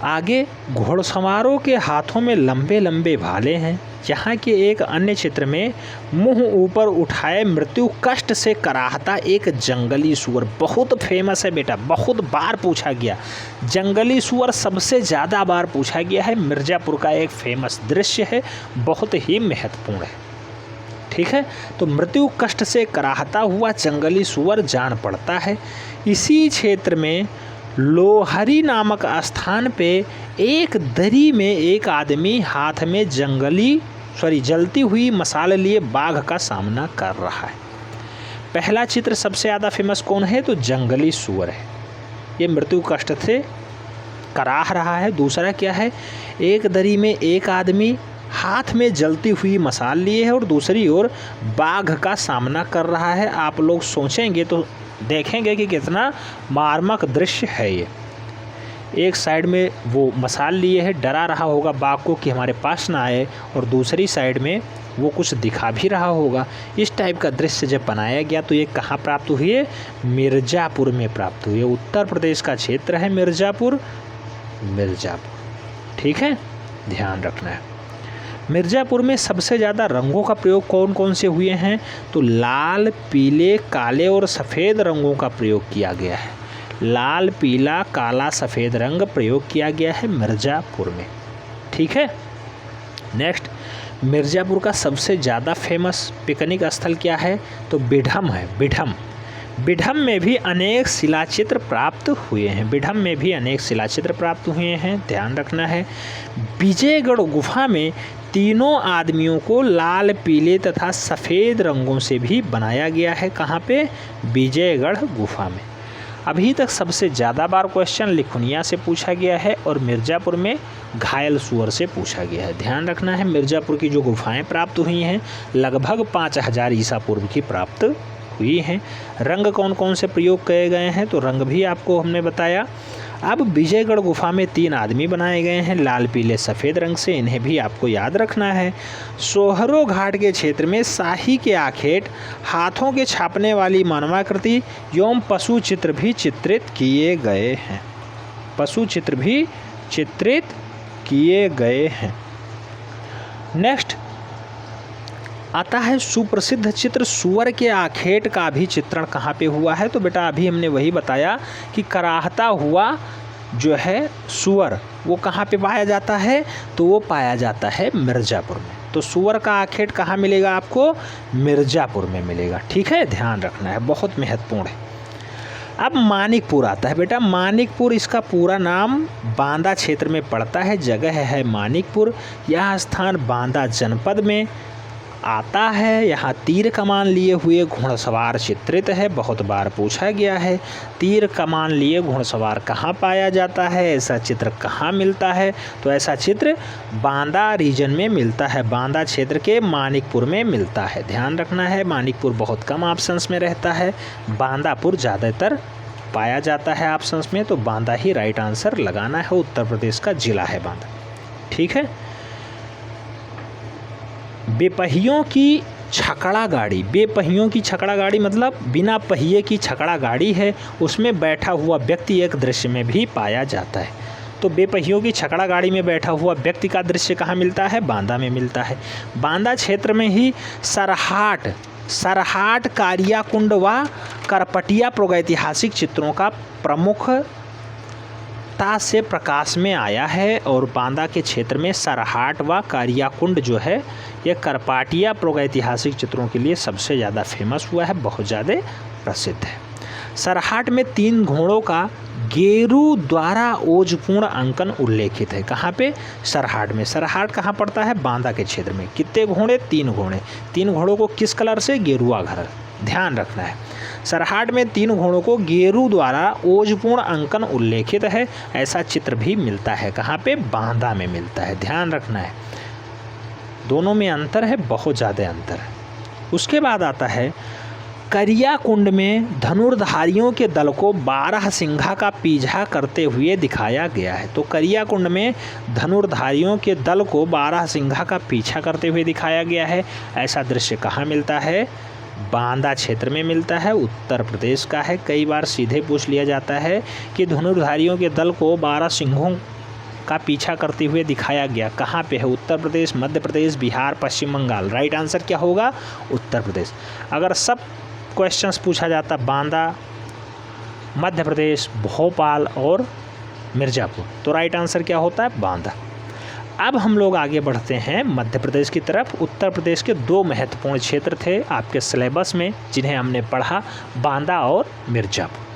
S1: आगे घुड़सवारों के हाथों में लंबे लंबे भाले हैं। यहाँ के एक अन्य चित्र में मुंह ऊपर उठाए मृत्यु कष्ट से कराहता एक जंगली सूअर, बहुत फेमस है बेटा, बहुत बार पूछा गया। जंगली सूअर सबसे ज़्यादा बार पूछा गया है, मिर्ज़ापुर का एक फेमस दृश्य है, बहुत ही महत्वपूर्ण है। ठीक है, तो मृत्यु कष्ट से कराहता हुआ जंगली सूअर जान पड़ता है। इसी क्षेत्र में लोहरी नामक स्थान पे एक दरी में एक आदमी हाथ में जलती हुई मसाल लिए बाघ का सामना कर रहा है। पहला चित्र सबसे ज़्यादा फेमस कौन है? तो जंगली सूअर है, ये मृत्यु कष्ट से कराह रहा है। दूसरा क्या है? एक दरी में एक आदमी हाथ में जलती हुई मसाल लिए है और दूसरी ओर बाघ का सामना कर रहा है। आप लोग सोचेंगे तो देखेंगे कि कितना मार्मिक दृश्य है ये। एक साइड में वो मसाल लिए है, डरा रहा होगा बाघ को कि हमारे पास ना आए, और दूसरी साइड में वो कुछ दिखा भी रहा होगा। इस टाइप का दृश्य जब बनाया गया तो ये कहाँ प्राप्त हुई है? मिर्ज़ापुर में प्राप्त हुई है। उत्तर प्रदेश का क्षेत्र है मिर्ज़ापुर। ठीक है, ध्यान रखना है। मिर्ज़ापुर में सबसे ज़्यादा रंगों का प्रयोग कौन कौन से हुए हैं? तो लाल, पीले, काले और सफ़ेद रंगों का प्रयोग किया गया है। लाल, पीला, काला, सफ़ेद रंग प्रयोग किया गया है मिर्ज़ापुर में। ठीक है, नेक्स्ट, मिर्ज़ापुर का सबसे ज़्यादा फेमस पिकनिक स्थल क्या है? तो बिढम है, बिढम। बिढम में भी अनेक शिलाचित्र प्राप्त हुए हैं, बिढम में भी अनेक शिलाचित्र प्राप्त हुए हैं, ध्यान रखना है। विजयगढ़ गुफा में तीनों आदमियों को लाल, पीले तथा सफ़ेद रंगों से भी बनाया गया है। कहाँ पे? विजयगढ़ गुफा में। अभी तक सबसे ज़्यादा बार क्वेश्चन लिखुनिया से पूछा गया है और मिर्ज़ापुर में घायल सूअर से पूछा गया है। ध्यान रखना है, मिर्ज़ापुर की जो गुफाएं प्राप्त हुई हैं लगभग 5000 ईसा पूर्व की प्राप्त हुई हैं। रंग कौन कौन से प्रयोग किए गए हैं? तो रंग भी आपको हमने बताया। अब विजयगढ़ गुफा में 3 आदमी बनाए गए हैं लाल, पीले, सफ़ेद रंग से, इन्हें भी आपको याद रखना है। सोहरो घाट के क्षेत्र में शाही के आखेट, हाथों के छापने वाली मानवाकृति एवं पशु चित्र भी चित्रित किए गए हैं। पशु चित्र भी चित्रित किए गए हैं। नेक्स्ट आता है सुप्रसिद्ध चित्र सूअर के आखेट का भी चित्रण कहाँ पे हुआ है? तो बेटा अभी हमने वही बताया कि कराहता हुआ जो है सूअर वो कहाँ पे पाया जाता है? तो वो पाया जाता है मिर्ज़ापुर में। तो सूअर का आखेट कहाँ मिलेगा आपको? मिर्ज़ापुर में मिलेगा। ठीक है, ध्यान रखना है, बहुत महत्वपूर्ण है। अब मानिकपुर आता है बेटा। मानिकपुर इसका पूरा नाम बांदा क्षेत्र में पड़ता है, जगह है मानिकपुर। यह स्थान बांदा जनपद में आता है। यहाँ तीर कमान लिए हुए घुड़सवार चित्रित है, बहुत बार पूछा गया है। तीर कमान लिए घुड़सवार कहाँ पाया जाता है? ऐसा चित्र कहाँ मिलता है? तो ऐसा चित्र बांदा रीजन में मिलता है, बांदा क्षेत्र के मानिकपुर में मिलता है। ध्यान रखना है, मानिकपुर बहुत कम ऑप्शंस में रहता है, बांदापुर ज़्यादातर पाया जाता है ऑप्शंस में। तो बांदा ही राइट आंसर लगाना है, उत्तर प्रदेश का जिला है बांदा। ठीक है, बेपहियों की छकड़ा गाड़ी, बेपहियों की छकड़ा गाड़ी मतलब बिना पहिए की छकड़ा गाड़ी है, उसमें बैठा हुआ व्यक्ति एक दृश्य में भी पाया जाता है। तो बेपहियों की छकड़ा गाड़ी में बैठा हुआ व्यक्ति का दृश्य कहाँ मिलता है? बांदा में मिलता है। बांदा क्षेत्र में ही सरहाट, कारियाकुंड व करपटिया प्रागैतिहासिक चित्रों का प्रमुखता से प्रकाश में आया है। और बांदा के क्षेत्र में सरहाट व कारियाकुंड जो है ये करपाटिया प्रागैतिहासिक चित्रों के लिए सबसे ज़्यादा फेमस हुआ है, बहुत ज़्यादा प्रसिद्ध है। सरहाट में 3 घोड़ों का गेरू द्वारा ओजपूर्ण अंकन उल्लेखित है। कहाँ पे? सरहाट में। सरहाट कहाँ पड़ता है? बांदा के क्षेत्र में। कितने घोड़े? 3 घोड़े। 3 घोड़ों को किस कलर से? गेरुआ कलर। ध्यान रखना है, सरहाट में 3 घोड़ों को गेरू द्वारा ओजपूर्ण अंकन उल्लेखित है। ऐसा चित्र भी मिलता है। कहाँ पे? बांदा में मिलता है। ध्यान रखना है, दोनों में अंतर है, बहुत ज़्यादा अंतर है। उसके बाद आता है करियाकुंड में धनुर्धारियों के दल को 12 सिंघा का पीछा करते हुए दिखाया गया है। तो करियाकुंड में धनुर्धारियों के दल को 12 सिंघा का पीछा करते हुए दिखाया गया है। ऐसा दृश्य कहाँ मिलता है? बांदा क्षेत्र में मिलता है, उत्तर प्रदेश का है। कई बार सीधे पूछ लिया जाता है कि धनुर्धारियों के दल को 12 सिंहों का पीछा करते हुए दिखाया गया, कहाँ पे है? उत्तर प्रदेश, मध्य प्रदेश, बिहार, पश्चिम बंगाल। राइट आंसर क्या होगा? उत्तर प्रदेश। अगर सब क्वेश्चंस पूछा जाता बांदा, मध्य प्रदेश, भोपाल और मिर्ज़ापुर, तो राइट आंसर क्या होता है? बांदा। अब हम लोग आगे बढ़ते हैं मध्य प्रदेश की तरफ। उत्तर प्रदेश के 2 महत्वपूर्ण क्षेत्र थे आपके सिलेबस में जिन्हें हमने पढ़ा, बांदा और मिर्ज़ापुर,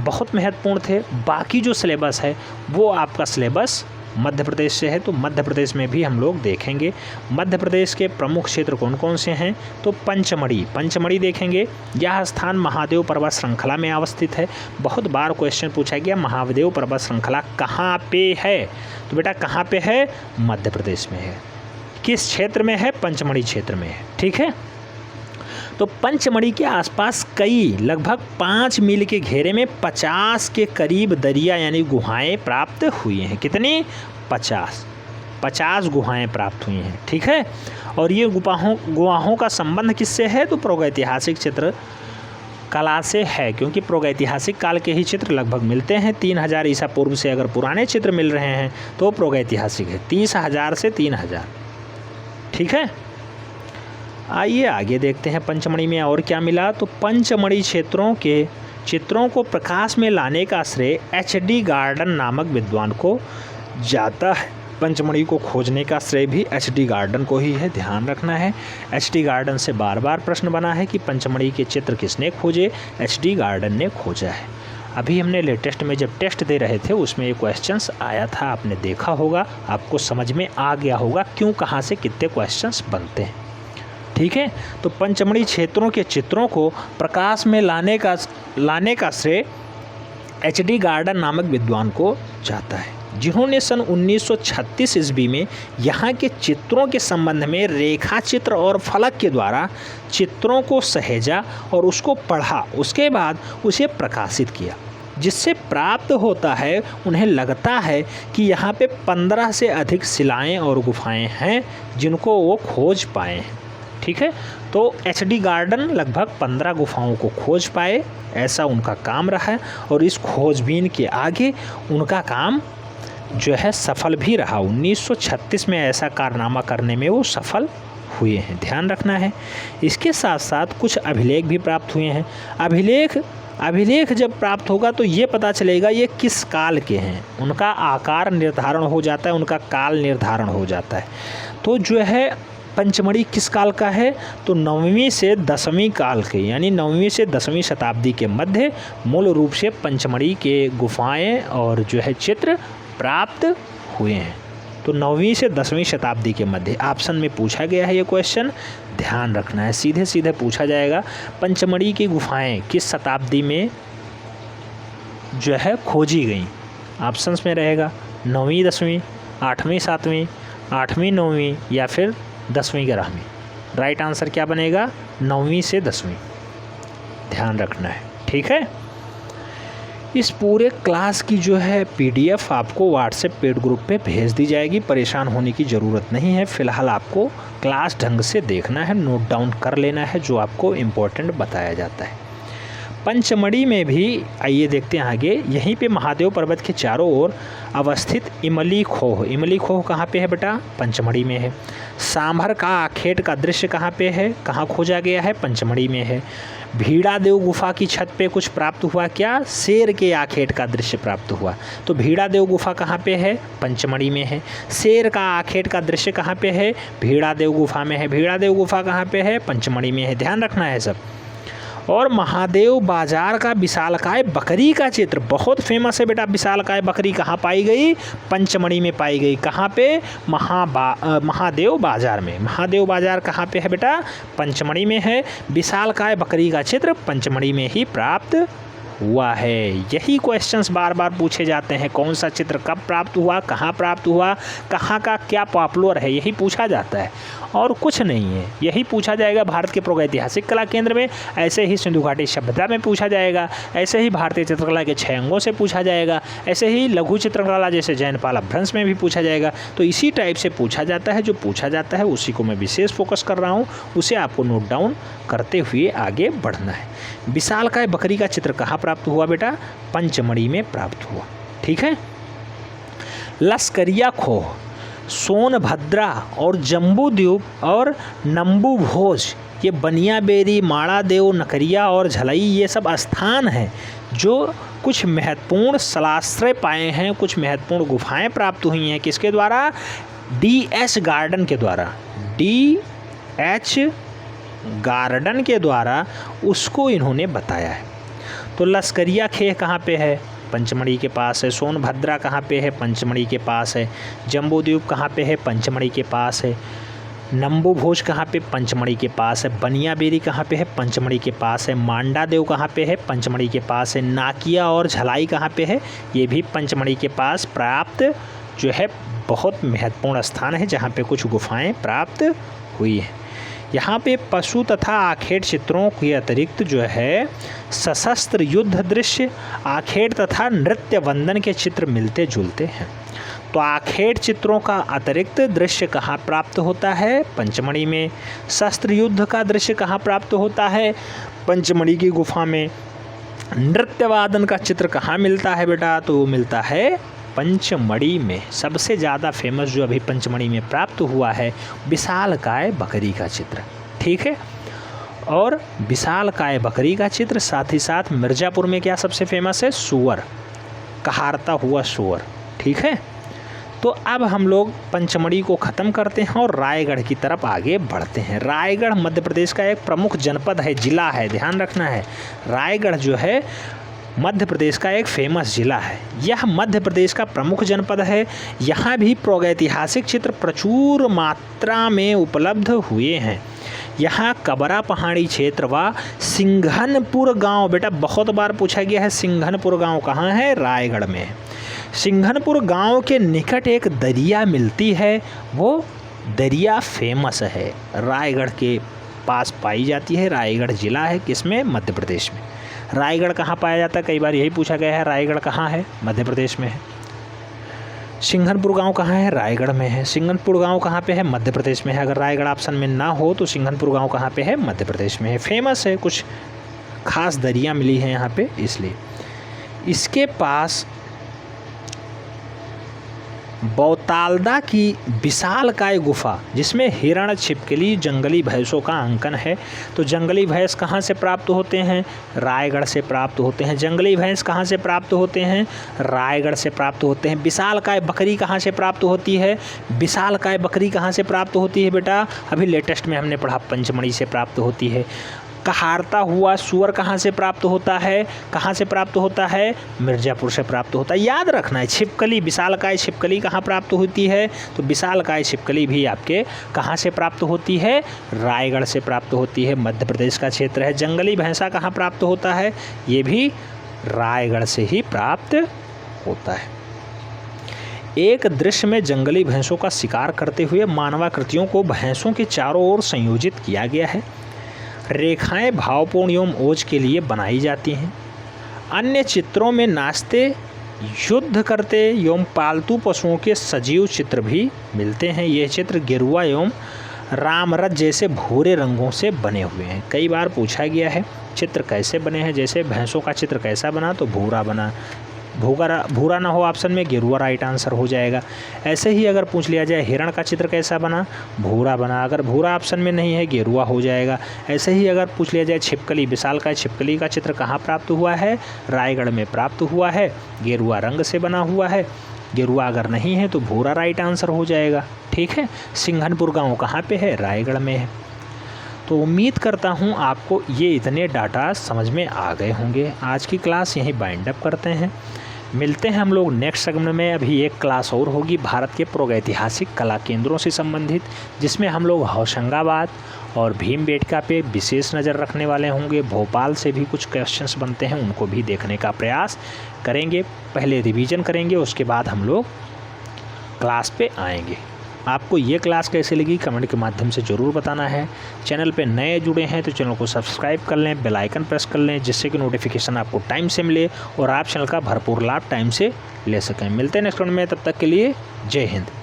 S1: बहुत महत्वपूर्ण थे। बाकी जो सिलेबस है वो आपका सिलेबस मध्य प्रदेश से है, तो मध्य प्रदेश में भी हम लोग देखेंगे। मध्य प्रदेश के प्रमुख क्षेत्र कौन कौन से हैं? तो पंचमढ़ी देखेंगे। यह स्थान महादेव पर्वत श्रृंखला में अवस्थित है। बहुत बार क्वेश्चन पूछा गया महादेव पर्वत श्रृंखला कहाँ पे है? तो बेटा कहाँ पे है? मध्य प्रदेश में है। किस क्षेत्र में है? पंचमढ़ी क्षेत्र में है। ठीक है, तो पंचमढ़ी के आसपास कई लगभग 5 मील के घेरे में 50 के करीब दरिया यानी गुहाएं प्राप्त हुई हैं। कितनी? 50 गुहाएं प्राप्त हुई हैं। ठीक है, और ये गुहाओं का संबंध किससे है? तो प्रागैतिहासिक चित्र कला से है, क्योंकि प्रागैतिहासिक काल के ही चित्र लगभग मिलते हैं। 3000 ईसा पूर्व से अगर पुराने चित्र मिल रहे हैं तो प्रागैतिहासिक है, 30,000 से 3000। ठीक है, आइए आगे देखते हैं पंचमढ़ी में और क्या मिला। तो पंचमढ़ी क्षेत्रों के चित्रों को प्रकाश में लाने का श्रेय HD गार्डन नामक विद्वान को जाता है। पंचमढ़ी को खोजने का श्रेय भी HD गार्डन को ही है, ध्यान रखना है। HD गार्डन से बार बार प्रश्न बना है कि पंचमढ़ी के चित्र किसने खोजे? HD गार्डन ने खोजा है। अभी हमने लेटेस्ट में जब टेस्ट दे रहे थे उसमें ये क्वेश्चंस आया था, आपने देखा होगा, आपको समझ में आ गया होगा क्यों, कहाँ से कितने क्वेश्चंस बनते हैं। ठीक है, तो पंचमढ़ी क्षेत्रों के चित्रों को प्रकाश में लाने का श्रेय HD गार्डन नामक विद्वान को जाता है, जिन्होंने सन 1936 ईस्वी में यहाँ के चित्रों के संबंध में रेखा चित्र और फलक के द्वारा चित्रों को सहेजा और उसको पढ़ा, उसके बाद उसे प्रकाशित किया। जिससे प्राप्त होता है, उन्हें लगता है कि यहाँ पे 15 से अधिक शिलाएं और गुफाएं हैं जिनको वो खोज पाए हैं। ठीक है, तो HD गार्डन लगभग 15 गुफाओं को खोज पाए, ऐसा उनका काम रहा है, और इस खोजबीन के आगे उनका काम जो है सफल भी रहा। 1936 में ऐसा कारनामा करने में वो सफल हुए हैं, ध्यान रखना है। इसके साथ साथ कुछ अभिलेख भी प्राप्त हुए हैं। अभिलेख जब प्राप्त होगा तो ये पता चलेगा ये किस काल के हैं, उनका आकार निर्धारण हो जाता है, उनका काल निर्धारण हो जाता है। तो जो है पंचमढ़ी किस काल का है? तो 9वीं से 10वीं काल के, यानी 9वीं से 10वीं शताब्दी के मध्य मूल रूप से पंचमढ़ी के गुफाएं और जो है चित्र प्राप्त हुए हैं। तो 9वीं से 10वीं शताब्दी के मध्य ऑप्शन में पूछा गया है ये क्वेश्चन, ध्यान रखना है, सीधे सीधे पूछा जाएगा। पंचमढ़ी की गुफाएं किस शताब्दी में जो है खोजी गई? ऑप्शंस में रहेगा 9वीं 10वीं, 8वीं 7वीं, 8वीं 9वीं या फिर 10वीं 11वीं। राइट आंसर क्या बनेगा? 9वीं से 10वीं, ध्यान रखना है। ठीक है, इस पूरे क्लास की जो है PDF आपको व्हाट्सएप पेड ग्रुप पे भेज दी जाएगी, परेशान होने की ज़रूरत नहीं है। फ़िलहाल आपको क्लास ढंग से देखना है, नोट डाउन कर लेना है जो आपको इम्पोर्टेंट बताया जाता है। पंचमढ़ी में भी आइए देखते हैं आगे। यहीं पे महादेव पर्वत के चारों ओर अवस्थित इमली खोह कहाँ पे है बेटा? पंचमढ़ी में है। सांभर का आखेट का दृश्य कहाँ पे है? कहाँ खोजा गया है? पंचमढ़ी में है। भीड़ा देव गुफा की छत पे कुछ प्राप्त हुआ क्या? शेर के आखेट का दृश्य प्राप्त हुआ। तो भीड़ा देव गुफा कहाँ पे है? पंचमढ़ी में है। शेर का आखेट का दृश्य कहाँ पे है? भीड़ा देव गुफा में है। भीड़ा देव गुफा कहाँ पे है? पंचमढ़ी में है, ध्यान रखना है सब। और महादेव बाजार का विशालकाय बकरी का चित्र बहुत फेमस है बेटा। विशालकाय बकरी कहाँ पाई गई? पंचमढ़ी में पाई गई। कहाँ पे? महादेव बाजार में। महादेव बाजार कहाँ पे है बेटा? पंचमढ़ी में है। विशालकाय बकरी का चित्र पंचमढ़ी में ही प्राप्त हुआ है। यही क्वेश्चंस बार बार पूछे जाते हैं, कौन सा चित्र कब प्राप्त हुआ, कहाँ प्राप्त हुआ, कहाँ का क्या पॉपुलर है, यही पूछा जाता है और कुछ नहीं है। यही पूछा जाएगा भारत के प्रागैतिहासिक कला केंद्र में, ऐसे ही सिंधु घाटी सभ्यता में पूछा जाएगा, ऐसे ही भारतीय चित्रकला के 6 अंगों से पूछा जाएगा, ऐसे ही लघु चित्रकला जैसे जैनपाल अपभ्रंश में भी पूछा जाएगा। तो इसी टाइप से पूछा जाता है, जो पूछा जाता है उसी को मैं विशेष फोकस कर रहा हूँ, उसे आपको नोट डाउन करते हुए आगे बढ़ना है। विशालकाय बकरी का चित्र कहाँ प्राप्त हुआ बेटा? पंचमढ़ी में प्राप्त हुआ। ठीक है। लश्करिया खोह, सोनभद्रा और जम्बूद्वीप और नंबूभोज, ये बनियाबेरी, माड़ादेव, नकरिया और झलई, ये सब स्थान हैं जो कुछ महत्वपूर्ण शलाश्रय पाए हैं, कुछ महत्वपूर्ण गुफाएं प्राप्त हुई हैं। किसके द्वारा? D.H. गार्डन के द्वारा। D.H. गार्डन के द्वारा उसको इन्होंने बताया है। तो लश्करिया खेह कहाँ पे है? पंचमढ़ी के पास है। सोनभद्रा कहाँ पे है? पंचमढ़ी के पास है। जम्बूद्वीप कहाँ पे है? पंचमढ़ी के पास है। नंबूभोज कहाँ पे? पंचमढ़ी के पास है। बनियाबेरी कहाँ पे है? पंचमढ़ी के पास है। मांडादेव कहाँ पे है? पंचमढ़ी के पास है। नाकिया और झलाई कहाँ पे है? ये भी पंचमढ़ी के पास प्राप्त जो है बहुत महत्वपूर्ण स्थान है जहाँ पे कुछ गुफाएं प्राप्त हुई हैं। यहाँ पे पशु तथा आखेट चित्रों के अतिरिक्त जो है सशस्त्र युद्ध दृश्य, आखेट तथा नृत्य वंदन के चित्र मिलते जुलते हैं। तो आखेट चित्रों का अतिरिक्त दृश्य कहाँ प्राप्त होता है? पंचमढ़ी में। शस्त्र युद्ध का दृश्य कहाँ प्राप्त होता है? पंचमढ़ी की गुफा में। नृत्य वादन का चित्र कहाँ मिलता है बेटा? तो वो मिलता है पंचमढ़ी में। सबसे ज़्यादा फेमस जो अभी पंचमढ़ी में प्राप्त हुआ है विशालकाय बकरी का चित्र। ठीक है। और विशालकाय बकरी का चित्र, साथ ही साथ मिर्ज़ापुर में क्या सबसे फेमस है? सूअर, कहारता हुआ सूअर। ठीक है। तो अब हम लोग पंचमढ़ी को ख़त्म करते हैं और रायगढ़ की तरफ आगे बढ़ते हैं। रायगढ़ मध्य प्रदेश का एक प्रमुख जनपद है, जिला है, ध्यान रखना है। रायगढ़ जो है मध्य प्रदेश का एक फेमस जिला है। यह मध्य प्रदेश का प्रमुख जनपद है। यहाँ भी प्रागैतिहासिक चित्र प्रचुर मात्रा में उपलब्ध हुए हैं। यहाँ कबरा पहाड़ी क्षेत्र व सिंघनपुर गांव, बेटा बहुत बार पूछा गया है, सिंघनपुर गांव कहाँ है? रायगढ़ में है। सिंघनपुर गांव के निकट एक दरिया मिलती है, वो दरिया फेमस है, रायगढ़ के पास पाई जाती है। रायगढ़ जिला है किसमें? मध्य प्रदेश में। रायगढ़ कहाँ पाया जाता है? कई बार यही पूछा गया है, रायगढ़ कहाँ है? मध्य प्रदेश में है। सिंघनपुर गांव कहाँ है? रायगढ़ में है। सिंघनपुर गांव कहाँ पे है? मध्य प्रदेश में है। अगर रायगढ़ ऑप्शन में ना हो तो सिंघनपुर गांव कहाँ पे है? मध्य प्रदेश में है। फेमस है, कुछ खास दरिया मिली है यहाँ पे, इसलिए। इसके पास बौतालदा की विशालकाय गुफा, जिसमें हिरण, छिपकली, जंगली भैंसों का अंकन है। तो जंगली भैंस कहाँ से प्राप्त होते हैं? रायगढ़ से प्राप्त होते हैं। जंगली भैंस कहाँ से प्राप्त होते हैं? रायगढ़ से प्राप्त होते हैं। विशालकाय बकरी कहाँ से प्राप्त होती है? विशालकाय बकरी कहाँ से प्राप्त होती है बेटा? अभी लेटेस्ट में हमने पढ़ा, पंचमढ़ी से प्राप्त होती है। कहारता हुआ सूअर कहाँ से प्राप्त होता है? कहाँ से प्राप्त होता है? मिर्ज़ापुर से प्राप्त होता है। याद रखना है। छिपकली, विशालकाय छिपकली कहाँ प्राप्त होती है? तो विशालकाय छिपकली भी आपके कहाँ से प्राप्त होती है? रायगढ़ से प्राप्त होती है, मध्य प्रदेश का क्षेत्र है। जंगली भैंसा कहाँ प्राप्त होता है? ये भी रायगढ़ से ही प्राप्त होता है। एक दृश्य में जंगली भैंसों का शिकार करते हुए मानवाकृतियों को भैंसों के चारों ओर संयोजित किया गया है। रेखाएं भावपूर्ण एवं ओज के लिए बनाई जाती हैं। अन्य चित्रों में नाचते, युद्ध करते एवं पालतू पशुओं के सजीव चित्र भी मिलते हैं। ये चित्र गेरुआ एवं रामरथ जैसे भूरे रंगों से बने हुए हैं। कई बार पूछा गया है चित्र कैसे बने हैं, जैसे भैंसों का चित्र कैसा बना? तो भूरा बना। भूरा ना हो ऑप्शन में, गेरुआ राइट आंसर हो जाएगा। ऐसे ही अगर पूछ लिया जाए हिरण का चित्र कैसा बना? भूरा बना। अगर भूरा ऑप्शन में नहीं है, गेरुआ हो जाएगा। ऐसे ही अगर पूछ लिया जाए छिपकली, विशालकाय छिपकली का चित्र कहाँ प्राप्त हुआ है? रायगढ़ में प्राप्त हुआ है, गेरुआ रंग से बना हुआ है। गेरुआ अगर नहीं है तो भूरा राइट आंसर हो जाएगा। ठीक है। सिंघनपुर गाँव कहाँ पे है? रायगढ़ में है। तो उम्मीद करता हूँ आपको ये इतने डाटा समझ में आ गए होंगे। आज की क्लास यहीं बाइंड अप करते हैं। मिलते हैं हम लोग नेक्स्ट सेगमेंट में। अभी एक क्लास और होगी भारत के प्रागैतिहासिक कला केंद्रों से संबंधित, जिसमें हम लोग होशंगाबाद और भीमबेटका पे विशेष नज़र रखने वाले होंगे। भोपाल से भी कुछ क्वेश्चंस बनते हैं, उनको भी देखने का प्रयास करेंगे। पहले रिवीजन करेंगे, उसके बाद हम लोग क्लास पे आएंगे। आपको ये क्लास कैसे लगी कमेंट के माध्यम से ज़रूर बताना है। चैनल पे नए जुड़े हैं तो चैनल को सब्सक्राइब कर लें, बेल आइकन प्रेस कर लें, जिससे कि नोटिफिकेशन आपको टाइम से मिले और आप चैनल का भरपूर लाभ टाइम से ले सकें। मिलते हैं नेक्स्ट वीडियो में, तब तक के लिए जय हिंद।